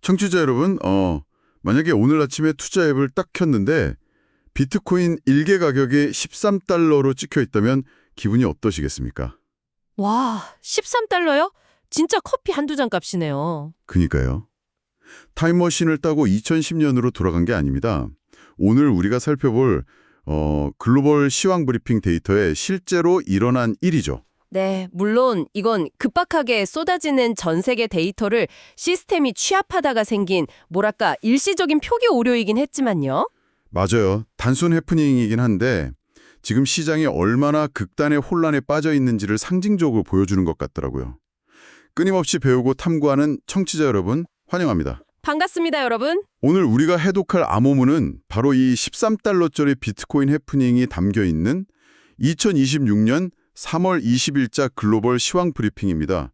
청취자 여러분, 만약에 오늘 아침에 투자 앱을 딱 켰는데 비트코인 1개 가격이 13달러로 찍혀 있다면 기분이 어떠시겠습니까? 와, 13달러요? 진짜 커피 한두 잔 값이네요. 그니까요. 타임머신을 따고 2010년으로 돌아간 게 아닙니다. 오늘 우리가 살펴볼 글로벌 시황 브리핑 데이터에 실제로 일어난 일이죠. 네, 물론 이건 급박하게 쏟아지는 전 세계 데이터를 시스템이 취합하다가 생긴 뭐랄까 일시적인 표기 오류이긴 했지만요. 맞아요. 단순 해프닝이긴 한데 지금 시장이 얼마나 극단의 혼란에 빠져 있는지를 상징적으로 보여주는 것 같더라고요. 끊임없이 배우고 탐구하는 청취자 여러분 환영합니다. 반갑습니다, 여러분. 오늘 우리가 해독할 암호문은 바로 이 13달러짜리 비트코인 해프닝이 담겨있는 2026년 3월 20일자 글로벌 시황 브리핑입니다.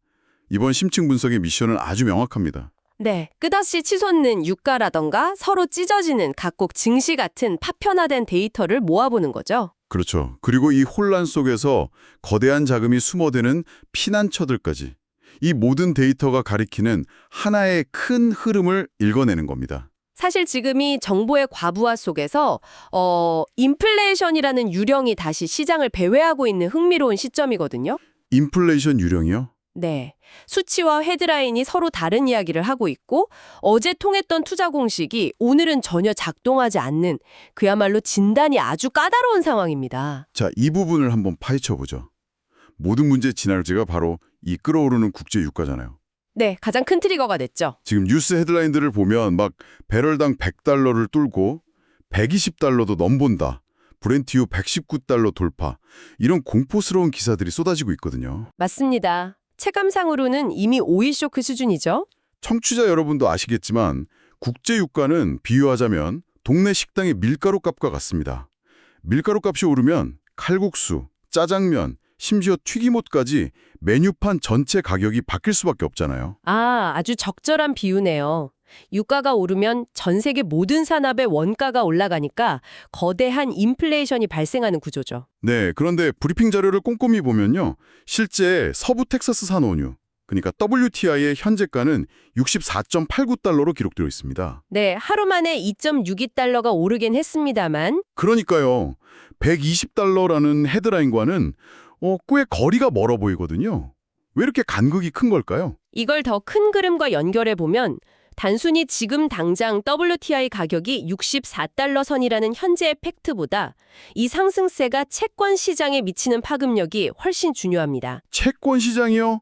이번 심층 분석의 미션은 아주 명확합니다. 네, 끝없이 치솟는 유가라던가 서로 찢어지는 각국 증시 같은 파편화된 데이터를 모아보는 거죠. 그렇죠. 그리고 이 혼란 속에서 거대한 자금이 숨어드는 피난처들까지 이 모든 데이터가 가리키는 하나의 큰 흐름을 읽어내는 겁니다. 사실 지금이 정보의 과부하 속에서 인플레이션이라는 유령이 다시 시장을 배회하고 있는 흥미로운 시점이거든요. 인플레이션 유령이요? 네. 수치와 헤드라인이 서로 다른 이야기를 하고 있고 어제 통했던 투자 공식이 오늘은 전혀 작동하지 않는 그야말로 진단이 아주 까다로운 상황입니다. 자, 이 부분을 한번 파헤쳐보죠. 모든 문제의 진알지가 바로 이 끌어오르는 국제 유가잖아요. 네, 가장 큰 트리거가 됐죠. 지금 뉴스 헤드라인들을 보면 막 배럴당 100달러를 뚫고 120달러도 넘본다. 브렌트유 119달러 돌파. 이런 공포스러운 기사들이 쏟아지고 있거든요. 맞습니다. 체감상으로는 이미 오일 쇼크 수준이죠. 청취자 여러분도 아시겠지만 국제 유가는 비유하자면 동네 식당의 밀가루 값과 같습니다. 밀가루 값이 오르면 칼국수, 짜장면, 심지어 튀김옷까지 메뉴판 전체 가격이 바뀔 수밖에 없잖아요. 아, 아주 적절한 비유네요. 유가가 오르면 전 세계 모든 산업의 원가가 올라가니까 거대한 인플레이션이 발생하는 구조죠. 네, 그런데 브리핑 자료를 꼼꼼히 보면요. 실제 서부 텍사스 산원유, 그러니까 WTI의 현재가는 64.89달러로 기록되어 있습니다. 네, 하루 만에 2.62달러가 오르긴 했습니다만 그러니까요. 120달러라는 헤드라인과는 꽤 거리가 멀어 보이거든요. 왜 이렇게 간극이 큰 걸까요? 이걸 더 큰 그림과 연결해 보면 단순히 지금 당장 WTI 가격이 64달러 선이라는 현재의 팩트보다 이 상승세가 채권 시장에 미치는 파급력이 훨씬 중요합니다. 채권 시장이요?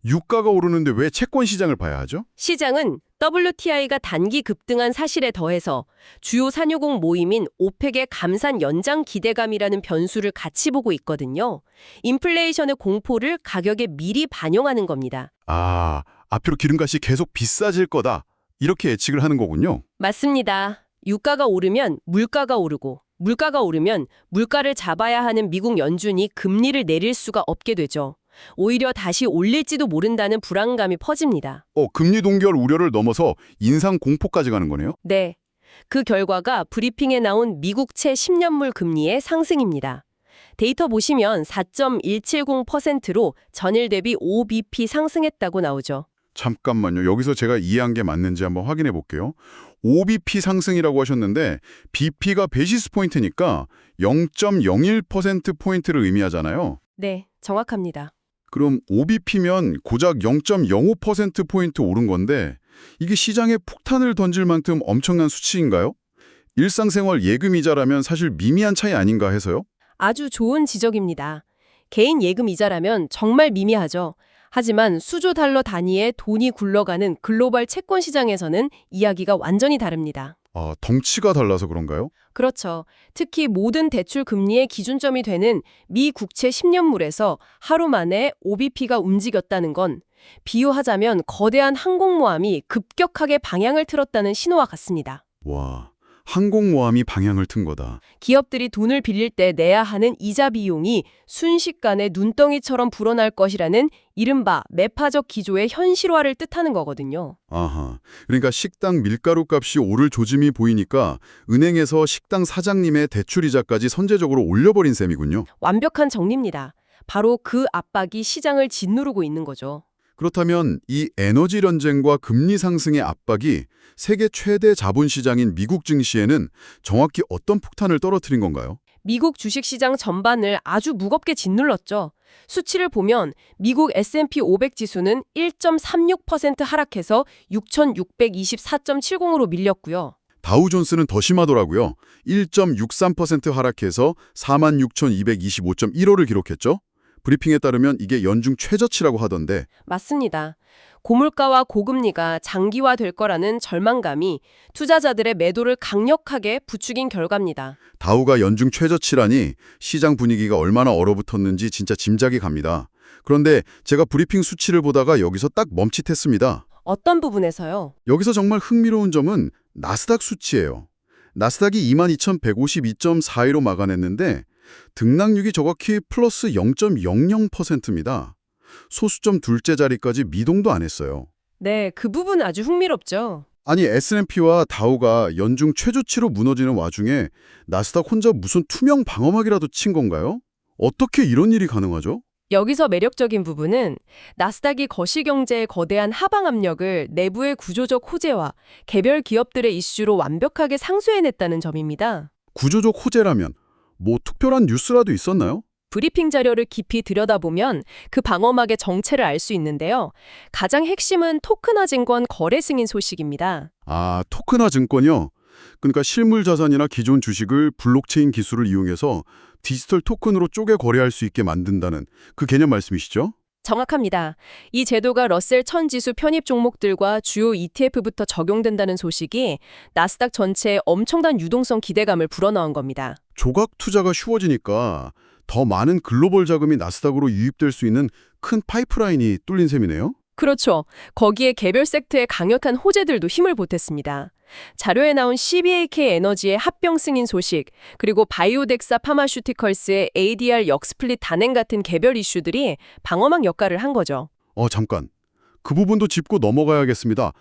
유가가 오르는데 왜 채권 시장을 봐야 하죠? 시장은 WTI가 단기 급등한 사실에 더해서 주요 산유국 모임인 오펙의 감산 연장 기대감이라는 변수를 같이 보고 있거든요. 인플레이션의 공포를 가격에 미리 반영하는 겁니다. 아, 앞으로 기름값이 계속 비싸질 거다. 이렇게 예측을 하는 거군요. 맞습니다. 유가가 오르면 물가가 오르고 물가가 오르면 물가를 잡아야 하는 미국 연준이 금리를 내릴 수가 없게 되죠. 오히려 다시 올릴지도 모른다는 불안감이 퍼집니다. 금리 동결 우려를 넘어서 인상 공포까지 가는 거네요? 네. 그 결과가 브리핑에 나온 미국채 10년물 금리의 상승입니다. 데이터 보시면 4.170%로 전일 대비 5bp 상승했다고 나오죠. 잠깐만요. 여기서 제가 이해한 게 맞는지 한번 확인해 볼게요. 5bp 상승이라고 하셨는데 bp가 베이시스 포인트니까 0.01%포인트를 의미하잖아요. 네, 정확합니다. 그럼 5bp면 고작 0.05%포인트 오른 건데 이게 시장에 폭탄을 던질 만큼 엄청난 수치인가요? 일상생활 예금 이자라면 사실 미미한 차이 아닌가 해서요? 아주 좋은 지적입니다. 개인 예금 이자라면 정말 미미하죠. 하지만 수조 달러 단위의 돈이 굴러가는 글로벌 채권 시장에서는 이야기가 완전히 다릅니다. 아, 덩치가 달라서 그런가요? 그렇죠. 특히 모든 대출 금리의 기준점이 되는 미 국채 10년물에서 하루 만에 OBP가 움직였다는 건 비유하자면 거대한 항공모함이 급격하게 방향을 틀었다는 신호와 같습니다. 와, 항공모함이 방향을 튼 거다. 기업들이 돈을 빌릴 때 내야 하는 이자 비용이 순식간에 눈덩이처럼 불어날 것이라는 이른바 매파적 기조의 현실화를 뜻하는 거거든요. 아하, 그러니까 식당 밀가루 값이 오를 조짐이 보이니까 은행에서 식당 사장님의 대출이자까지 선제적으로 올려버린 셈이군요. 완벽한 정리입니다. 바로 그 압박이 시장을 짓누르고 있는 거죠. 그렇다면 이 에너지 전쟁과 금리 상승의 압박이 세계 최대 자본시장인 미국 증시에는 정확히 어떤 폭탄을 떨어뜨린 건가요? 미국 주식시장 전반을 아주 무겁게 짓눌렀죠. 수치를 보면 미국 S&P 500 지수는 1.36% 하락해서 6,624.70으로 밀렸고요. 다우존스는 더 심하더라고요. 1.63% 하락해서 46,225.15를 기록했죠. 브리핑에 따르면 이게 연중 최저치라고 하던데 맞습니다. 고물가와 고금리가 장기화될 거라는 절망감이 투자자들의 매도를 강력하게 부추긴 결과입니다. 다우가 연중 최저치라니 시장 분위기가 얼마나 얼어붙었는지 진짜 짐작이 갑니다. 그런데 제가 브리핑 수치를 보다가 여기서 딱 멈칫했습니다. 어떤 부분에서요? 여기서 정말 흥미로운 점은 나스닥 수치예요. 나스닥이 22,152.42로 막아냈는데 등락률이 정확히 플러스 0.00%입니다. 소수점 둘째 자리까지 미동도 안 했어요. 네, 그 부분 아주 흥미롭죠. 아니 S&P와 다우가 연중 최저치로 무너지는 와중에 나스닥 혼자 무슨 투명 방어막이라도 친 건가요? 어떻게 이런 일이 가능하죠? 여기서 매력적인 부분은 나스닥이 거시경제의 거대한 하방 압력을 내부의 구조적 호재와 개별 기업들의 이슈로 완벽하게 상쇄해냈다는 점입니다. 구조적 호재라면 뭐 특별한 뉴스라도 있었나요? 브리핑 자료를 깊이 들여다보면 그 방어막의 정체를 알 수 있는데요. 가장 핵심은 토큰화 증권 거래 승인 소식입니다. 아, 토큰화 증권이요? 그러니까 실물 자산이나 기존 주식을 블록체인 기술을 이용해서 디지털 토큰으로 쪼개 거래할 수 있게 만든다는 그 개념 말씀이시죠? 정확합니다. 이 제도가 러셀 1000 지수 편입 종목들과 주요 ETF부터 적용된다는 소식이 나스닥 전체에 엄청난 유동성 기대감을 불어넣은 겁니다. 조각 투자가 쉬워지니까 더 많은 글로벌 자금이 나스닥으로 유입될 수 있는 큰 파이프라인이 뚫린 셈이네요? 그렇죠. 거기에 개별 섹터의 강력한 호재들도 힘을 보탰습니다. 자료에 나온 CBAK 에너지의 합병 승인 소식, 그리고 바이오덱사 파마슈티컬스의 ADR 역스플릿 단행 같은 개별 이슈들이 방어막 역할을 한 거죠. 잠깐. 그 부분도 짚고 넘어가야겠습니다.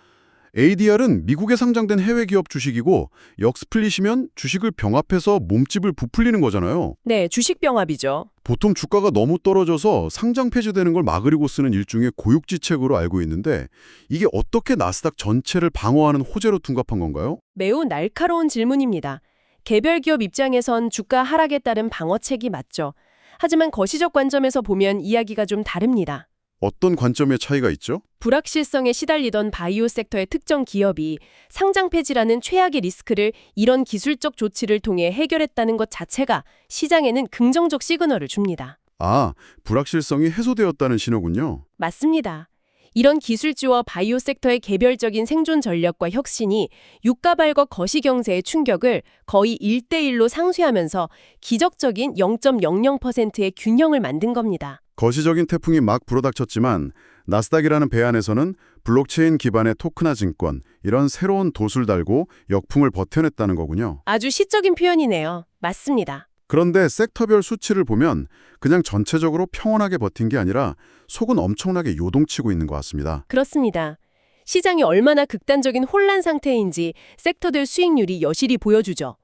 ADR은 미국에 상장된 해외 기업 주식이고 역스플릿이면 주식을 병합해서 몸집을 부풀리는 거잖아요. 네, 주식 병합이죠. 보통 주가가 너무 떨어져서 상장 폐지되는 걸 막으려고 쓰는 일종의 고육지책으로 알고 있는데 이게 어떻게 나스닥 전체를 방어하는 호재로 둔갑한 건가요? 매우 날카로운 질문입니다. 개별 기업 입장에선 주가 하락에 따른 방어책이 맞죠. 하지만 거시적 관점에서 보면 이야기가 좀 다릅니다. 어떤 관점의 차이가 있죠? 불확실성에 시달리던 바이오 섹터의 특정 기업이 상장 폐지라는 최악의 리스크를 이런 기술적 조치를 통해 해결했다는 것 자체가 시장에는 긍정적 시그널을 줍니다. 아, 불확실성이 해소되었다는 신호군요. 맞습니다. 이런 기술주와 바이오 섹터의 개별적인 생존 전략과 혁신이 유가 발과 거시 경제의 충격을 거의 1대1로 상쇄하면서 기적적인 0.00%의 균형을 만든 겁니다. 거시적인 태풍이 막 불어닥쳤지만 나스닥이라는 배 안에서는 블록체인 기반의 토큰화 증권, 이런 새로운 돛을 달고 역풍을 버텨냈다는 거군요. 아주 시적인 표현이네요. 맞습니다. 그런데 섹터별 수치를 보면 그냥 전체적으로 평온하게 버틴 게 아니라 속은 엄청나게 요동치고 있는 것 같습니다. 그렇습니다. 시장이 얼마나 극단적인 혼란 상태인지 섹터들 수익률이 여실히 보여주죠.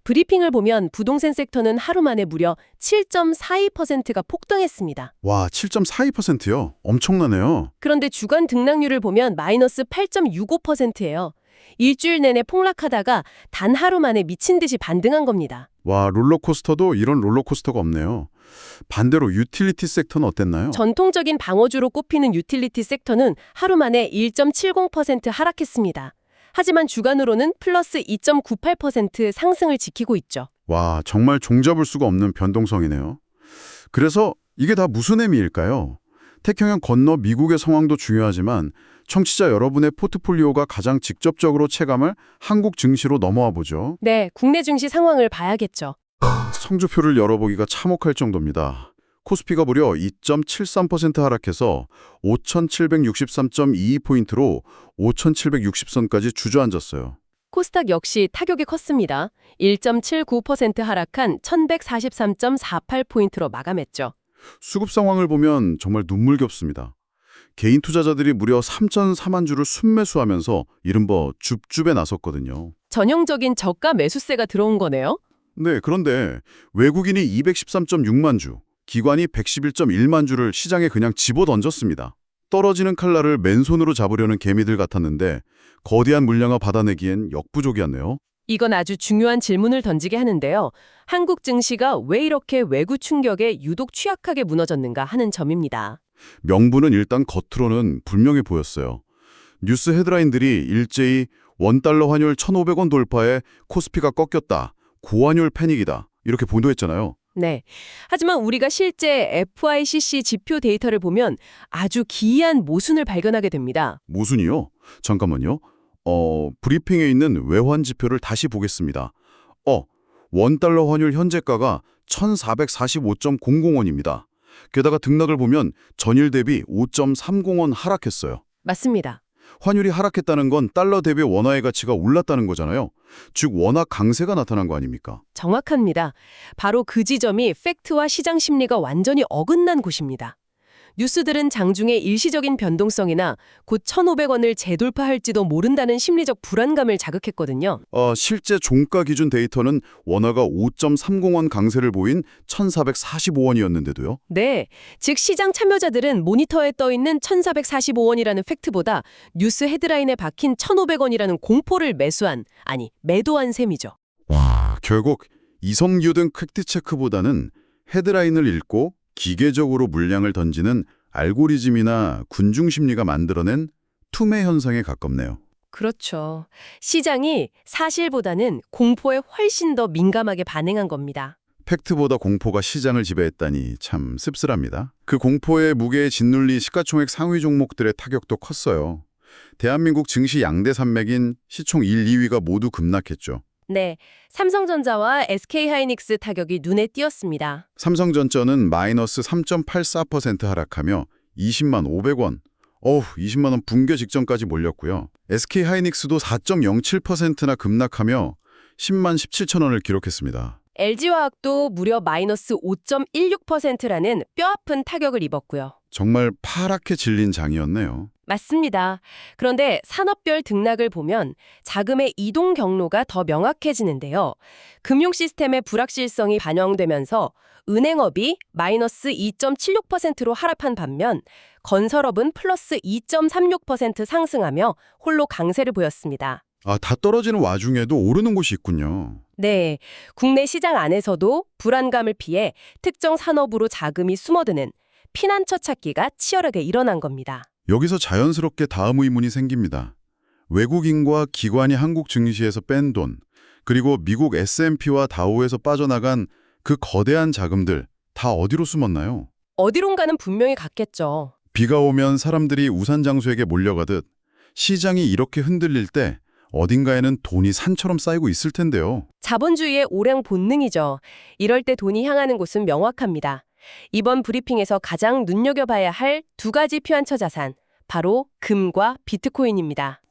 브리핑을 보면 부동산 섹터는 하루 만에 무려 7.42%가 폭등했습니다. 와, 7.42%요? 엄청나네요. 그런데 주간 등락률을 보면 마이너스 8.65%예요. 일주일 내내 폭락하다가 단 하루 만에 미친 듯이 반등한 겁니다. 와, 롤러코스터도 이런 롤러코스터가 없네요. 반대로 유틸리티 섹터는 어땠나요? 전통적인 방어주로 꼽히는 유틸리티 섹터는 하루 만에 1.70% 하락했습니다. 하지만 주간으로는 플러스 2.98% 상승을 지키고 있죠. 와, 정말 종잡을 수가 없는 변동성이네요. 그래서 이게 다 무슨 의미일까요? 태평양 건너 미국의 상황도 중요하지만 청취자 여러분의 포트폴리오가 가장 직접적으로 체감할 한국 증시로 넘어와 보죠. 네, 국내 증시 상황을 봐야겠죠. 성적표를 열어보기가 참혹할 정도입니다. 코스피가 무려 2.73% 하락해서 5,763.22포인트로 5,760선까지 주저앉았어요. 코스닥 역시 타격이 컸습니다. 1.79% 하락한 1,143.48포인트로 마감했죠. 수급 상황을 보면 정말 눈물겹습니다. 개인 투자자들이 무려 3,004만 주를 순매수하면서 이른바 줍줍에 나섰거든요. 전형적인 저가 매수세가 들어온 거네요. 네, 그런데 외국인이 213.6만 주, 기관이 111.1만 주를 시장에 그냥 집어던졌습니다. 떨어지는 칼날을 맨손으로 잡으려는 개미들 같았는데 거대한 물량을 받아내기엔 역부족이었네요. 이건 아주 중요한 질문을 던지게 하는데요. 한국 증시가 왜 이렇게 외구 충격에 유독 취약하게 무너졌는가 하는 점입니다. 명분은 일단 겉으로는 분명해 보였어요. 뉴스 헤드라인들이 일제히 원달러 환율 1,500원 돌파에 코스피가 꺾였다. 고환율 패닉이다. 이렇게 보도했잖아요. 네. 하지만 우리가 실제 FICC 지표 데이터를 보면 아주 기이한 모순을 발견하게 됩니다. 모순이요? 잠깐만요. 브리핑에 있는 외환 지표를 다시 보겠습니다. 원달러 환율 현재가가 1,445.00원입니다. 게다가 등락을 보면 전일 대비 5.30원 하락했어요. 맞습니다. 환율이 하락했다는 건 달러 대비 원화의 가치가 올랐다는 거잖아요. 즉 원화 강세가 나타난 거 아닙니까? 정확합니다. 바로 그 지점이 팩트와 시장 심리가 완전히 어긋난 곳입니다. 뉴스들은 장중의 일시적인 변동성이나 곧 1,500원을 재돌파할지도 모른다는 심리적 불안감을 자극했거든요. 실제 종가 기준 데이터는 원화가 5.30원 강세를 보인 1,445원이었는데도요. 네, 즉 시장 참여자들은 모니터에 떠있는 1,445원이라는 팩트보다 뉴스 헤드라인에 박힌 1,500원이라는 공포를 매도한 셈이죠. 결국 이성유 등 팩트체크보다는 헤드라인을 읽고 기계적으로 물량을 던지는 알고리즘이나 군중심리가 만들어낸 투매 현상에 가깝네요. 그렇죠. 시장이 사실보다는 공포에 훨씬 더 민감하게 반응한 겁니다. 팩트보다 공포가 시장을 지배했다니 참 씁쓸합니다. 그 공포의 무게에 짓눌린 시가총액 상위 종목들의 타격도 컸어요. 대한민국 증시 양대 산맥인 시총 1, 2위가 모두 급락했죠. 네, 삼성전자와 SK하이닉스 타격이 눈에 띄었습니다. 삼성전자는 마이너스 3.84% 하락하며 20만 500원, 20만 원 붕괴 직전까지 몰렸고요. SK하이닉스도 4.07%나 급락하며 10만 17천 원을 기록했습니다. LG화학도 무려 마이너스 5.16%라는 뼈아픈 타격을 입었고요. 정말 파랗게 질린 장이었네요. 맞습니다. 그런데 산업별 등락을 보면 자금의 이동 경로가 더 명확해지는데요. 금융 시스템의 불확실성이 반영되면서 은행업이 마이너스 2.76%로 하락한 반면 건설업은 플러스 2.36% 상승하며 홀로 강세를 보였습니다. 다 떨어지는 와중에도 오르는 곳이 있군요. 네, 국내 시장 안에서도 불안감을 피해 특정 산업으로 자금이 숨어드는 피난처 찾기가 치열하게 일어난 겁니다. 여기서 자연스럽게 다음 의문이 생깁니다. 외국인과 기관이 한국 증시에서 뺀 돈, 그리고 미국 S&P와 다우에서 빠져나간 그 거대한 자금들 다 어디로 숨었나요? 어디론가는 분명히 갔겠죠. 비가 오면 사람들이 우산 장수에게 몰려가듯 시장이 이렇게 흔들릴 때 어딘가에는 돈이 산처럼 쌓이고 있을 텐데요. 자본주의의 오량 본능이죠. 이럴 때 돈이 향하는 곳은 명확합니다. 이번 브리핑에서 가장 눈여겨봐야 할 두 가지 피난처 자산, 바로 금과 비트코인입니다.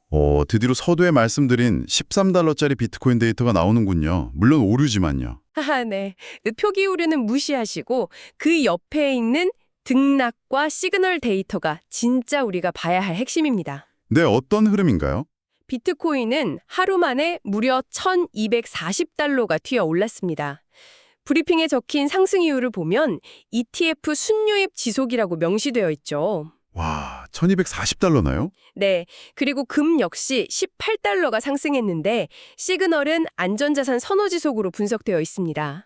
드디어 서두에 말씀드린 13달러짜리 비트코인 데이터가 나오는군요. 물론 오류지만요. 네. 표기 오류는 무시하시고 그 옆에 있는 등락과 시그널 데이터가 진짜 우리가 봐야 할 핵심입니다. 네, 어떤 흐름인가요? 비트코인은 하루 만에 무려 1,240달러가 튀어 올랐습니다. 브리핑에 적힌 상승 이유를 보면 ETF 순유입 지속이라고 명시되어 있죠. 와, 1240달러나요? 네, 그리고 금 역시 18달러가 상승했는데 시그널은 안전자산 선호지속으로 분석되어 있습니다.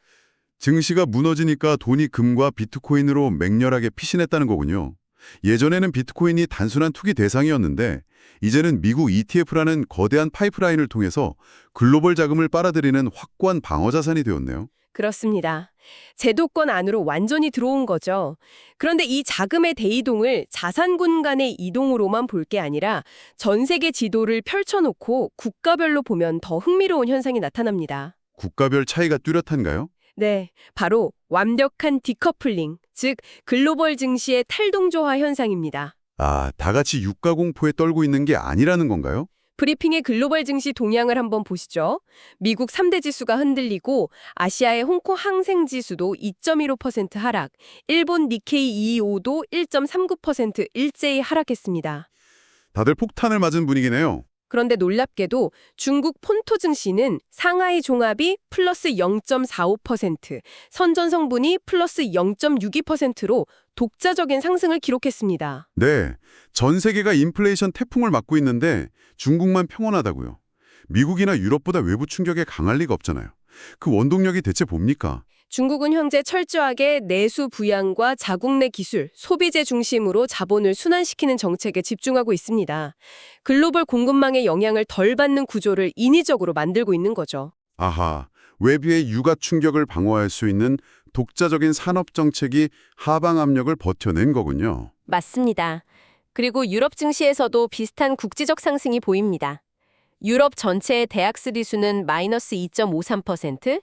증시가 무너지니까 돈이 금과 비트코인으로 맹렬하게 피신했다는 거군요. 예전에는 비트코인이 단순한 투기 대상이었는데 이제는 미국 ETF라는 거대한 파이프라인을 통해서 글로벌 자금을 빨아들이는 확고한 방어자산이 되었네요. 그렇습니다. 제도권 안으로 완전히 들어온 거죠. 그런데 이 자금의 대이동을 자산군 간의 이동으로만 볼 게 아니라 전 세계 지도를 펼쳐놓고 국가별로 보면 더 흥미로운 현상이 나타납니다. 국가별 차이가 뚜렷한가요? 네, 바로 완벽한 디커플링, 즉 글로벌 증시의 탈동조화 현상입니다. 다 같이 유가 공포에 떨고 있는 게 아니라는 건가요? 브리핑의 글로벌 증시 동향을 한번 보시죠. 미국 3대 지수가 흔들리고 아시아의 홍콩 항생 지수도 2.15% 하락, 일본 니케이 225도 1.39% 일제히 하락했습니다. 다들 폭탄을 맞은 분위기네요. 그런데 놀랍게도 중국 폰토 증시는 상하이 종합이 플러스 0.45%, 선전성분이 플러스 0.62%로 독자적인 상승을 기록했습니다. 네, 전 세계가 인플레이션 태풍을 맞고 있는데 중국만 평온하다고요. 미국이나 유럽보다 외부 충격에 강할 리가 없잖아요. 그 원동력이 대체 뭡니까? 중국은 현재 철저하게 내수 부양과 자국 내 기술, 소비재 중심으로 자본을 순환시키는 정책에 집중하고 있습니다. 글로벌 공급망의 영향을 덜 받는 구조를 인위적으로 만들고 있는 거죠. 아하, 외부의 유가 충격을 방어할 수 있는 독자적인 산업 정책이 하방 압력을 버텨낸 거군요. 맞습니다. 그리고 유럽 증시에서도 비슷한 국지적 상승이 보입니다. 유럽 전체의 대학스 지수는 마이너스 2.53%,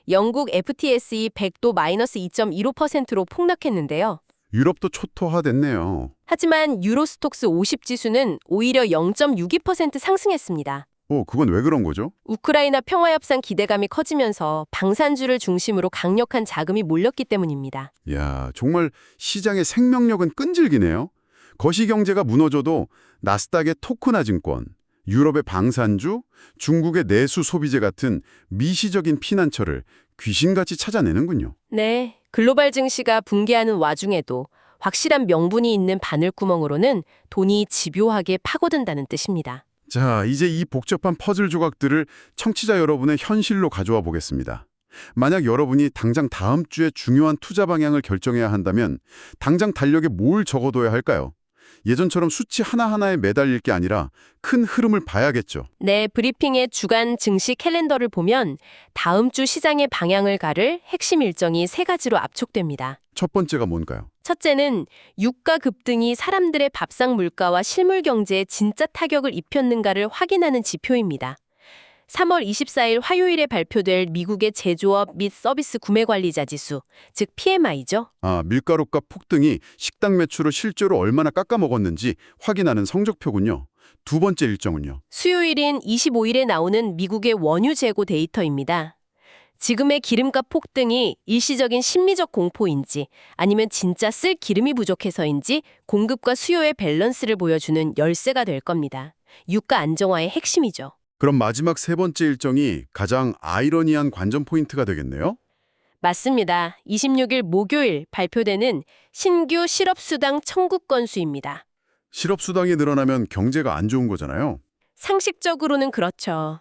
영국 FTSE 100도 마이너스 2.15%로 폭락했는데요. 유럽도 초토화됐네요. 하지만 유로스톡스 50 지수는 오히려 0.62% 상승했습니다. 그건 왜 그런 거죠? 우크라이나 평화협상 기대감이 커지면서 방산주를 중심으로 강력한 자금이 몰렸기 때문입니다. 야, 정말 시장의 생명력은 끈질기네요. 거시경제가 무너져도 나스닥의 토크나 증권, 유럽의 방산주, 중국의 내수 소비재 같은 미시적인 피난처를 귀신같이 찾아내는군요. 네, 글로벌 증시가 붕괴하는 와중에도 확실한 명분이 있는 바늘구멍으로는 돈이 집요하게 파고든다는 뜻입니다. 자, 이제 이 복잡한 퍼즐 조각들을 청취자 여러분의 현실로 가져와 보겠습니다. 만약 여러분이 당장 다음 주에 중요한 투자 방향을 결정해야 한다면 당장 달력에 뭘 적어둬야 할까요? 예전처럼 수치 하나하나에 매달릴 게 아니라 큰 흐름을 봐야겠죠. 네, 브리핑의 주간 증시 캘린더를 보면 다음 주 시장의 방향을 가를 핵심 일정이 세 가지로 압축됩니다. 첫 번째가 뭔가요? 첫째는 유가 급등이 사람들의 밥상 물가와 실물 경제에 진짜 타격을 입혔는가를 확인하는 지표입니다. 3월 24일 화요일에 발표될 미국의 제조업 및 서비스 구매관리자 지수, 즉 PMI죠. 밀가루값 폭등이 식당 매출을 실제로 얼마나 깎아먹었는지 확인하는 성적표군요. 두 번째 일정은요? 수요일인 25일에 나오는 미국의 원유 재고 데이터입니다. 지금의 기름값 폭등이 일시적인 심리적 공포인지 아니면 진짜 쓸 기름이 부족해서인지 공급과 수요의 밸런스를 보여주는 열쇠가 될 겁니다. 유가 안정화의 핵심이죠. 그럼 마지막 세 번째 일정이 가장 아이러니한 관전 포인트가 되겠네요? 맞습니다. 26일 목요일 발표되는 신규 실업수당 청구 건수입니다. 실업수당이 늘어나면 경제가 안 좋은 거잖아요. 상식적으로는 그렇죠.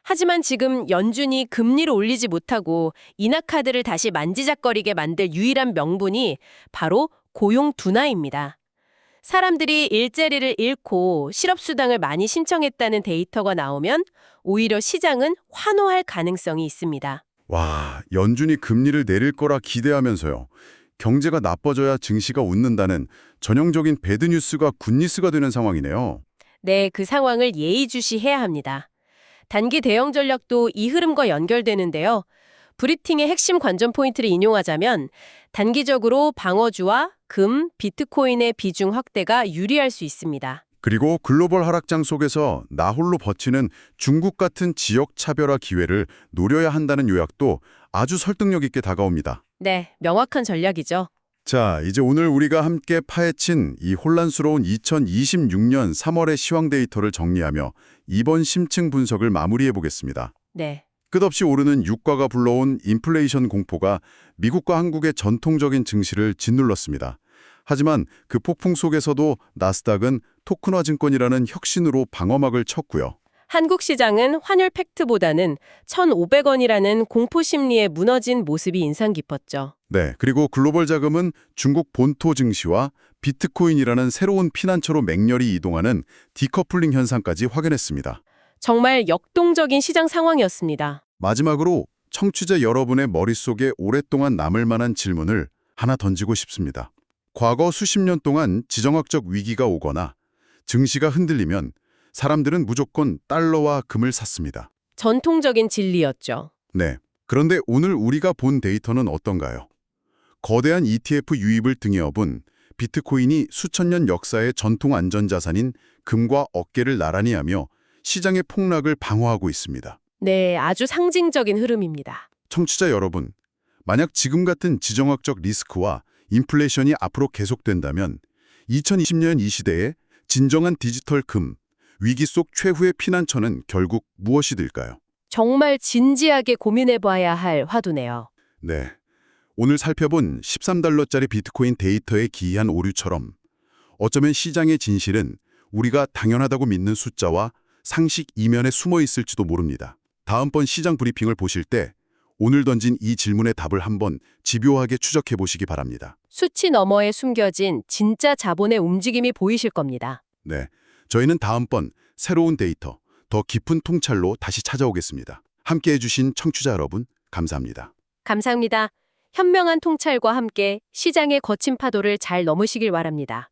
하지만 지금 연준이 금리를 올리지 못하고 인하카드를 다시 만지작거리게 만들 유일한 명분이 바로 고용 둔화입니다. 사람들이 일자리를 잃고 실업수당을 많이 신청했다는 데이터가 나오면 오히려 시장은 환호할 가능성이 있습니다. 와, 연준이 금리를 내릴 거라 기대하면서요. 경제가 나빠져야 증시가 웃는다는 전형적인 배드뉴스가 굿뉴스가 되는 상황이네요. 네, 그 상황을 예의주시해야 합니다. 단기 대응 전략도 이 흐름과 연결되는데요. 브리핑의 핵심 관전 포인트를 인용하자면 단기적으로 방어주와 금, 비트코인의 비중 확대가 유리할 수 있습니다. 그리고 글로벌 하락장 속에서 나홀로 버티는 중국 같은 지역 차별화 기회를 노려야 한다는 요약도 아주 설득력 있게 다가옵니다. 네, 명확한 전략이죠. 자, 이제 오늘 우리가 함께 파헤친 이 혼란스러운 2026년 3월의 시황 데이터를 정리하며 이번 심층 분석을 마무리해 보겠습니다. 네. 끝없이 오르는 유가가 불러온 인플레이션 공포가 미국과 한국의 전통적인 증시를 짓눌렀습니다. 하지만 그 폭풍 속에서도 나스닥은 토큰화 증권이라는 혁신으로 방어막을 쳤고요. 한국 시장은 환율 팩트보다는 1,500원이라는 공포 심리에 무너진 모습이 인상 깊었죠. 네, 그리고 글로벌 자금은 중국 본토 증시와 비트코인이라는 새로운 피난처로 맹렬히 이동하는 디커플링 현상까지 확인했습니다. 정말 역동적인 시장 상황이었습니다. 마지막으로 청취자 여러분의 머릿속에 오랫동안 남을 만한 질문을 하나 던지고 싶습니다. 과거 수십 년 동안 지정학적 위기가 오거나 증시가 흔들리면 사람들은 무조건 달러와 금을 샀습니다. 전통적인 진리였죠. 네. 그런데 오늘 우리가 본 데이터는 어떤가요? 거대한 ETF 유입을 등에 업은 비트코인이 수천 년 역사의 전통 안전자산인 금과 어깨를 나란히 하며 시장의 폭락을 방어하고 있습니다. 네, 아주 상징적인 흐름입니다. 청취자 여러분, 만약 지금 같은 지정학적 리스크와 인플레이션이 앞으로 계속된다면 2020년 이 시대에 진정한 디지털 금, 위기 속 최후의 피난처는 결국 무엇이 될까요? 정말 진지하게 고민해봐야 할 화두네요. 네. 오늘 살펴본 13달러짜리 비트코인 데이터에 기이한 오류처럼 어쩌면 시장의 진실은 우리가 당연하다고 믿는 숫자와 상식 이면에 숨어 있을지도 모릅니다. 다음번 시장 브리핑을 보실 때 오늘 던진 이 질문의 답을 한번 집요하게 추적해 보시기 바랍니다. 수치 너머에 숨겨진 진짜 자본의 움직임이 보이실 겁니다. 네, 저희는 다음번 새로운 데이터, 더 깊은 통찰로 다시 찾아오겠습니다. 함께해 주신 청취자 여러분, 감사합니다. 감사합니다. 현명한 통찰과 함께 시장의 거친 파도를 잘 넘으시길 바랍니다.